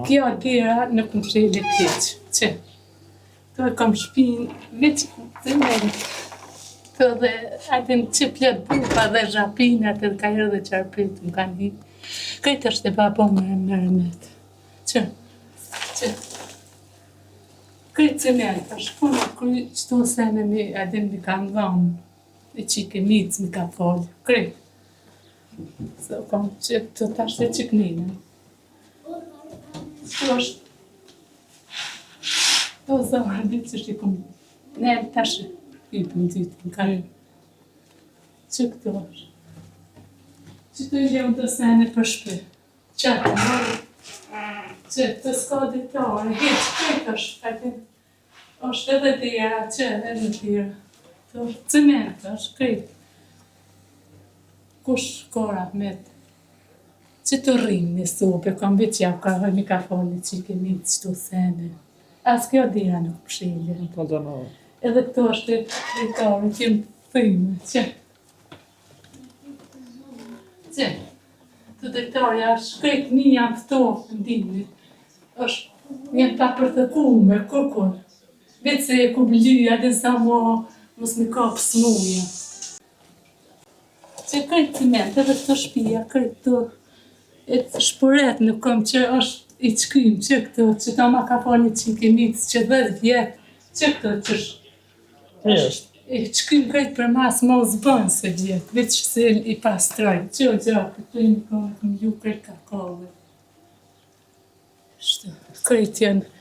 Kjo dera nuk më shele keq, që. Këto e kam shpinë, veç të mërë. Këto dhe, atë në që plët bupa dhe zhapinat edhe ka herë dhe qarpit më kanë hi. Këtë është e babo më mërëmet. Që. Këtë cement, është punë kry qëto sene mi adin mi kanë dhonë. I qike mitës mi ka folë, këtë. Se kom që të tash dhe qikninë. Që është. Do zonë, ditë që shikom. Ne tash i për dytë në kërë. Që këto është. Që të gjemë të sene për shpe. Qatë, mërë. Që të s'ka ditore, heqë këtë është. është edhe tjera, që edhe tjera. Të është cement, është këtë. Kush kora me të. Që të rrimë një sope, kam veç ja ka hëmi ka fali që i kemi të qëto sene. As kjo dira nuk pëshilje. Edhe këto është dritarën që më thime, që. Të dritarja është këtë një janë të tofë në dimit. është jenë ta përthëkume, kërkur. Vetë se e ku bëllyja dhe sa mos me kapë smuja. Që këtë ciment, edhe këto shpia, këto e të shporet nuk kom që është i qkym, që këto, që ta ma ka fali që i kemitës që 10 vjetë, që këto që është i qkym këtë për mas ma u zbanë se vjetë, veç se i pastroj, që o gjakë, këto i më kohë, më ju këtë kakove. Këtë janë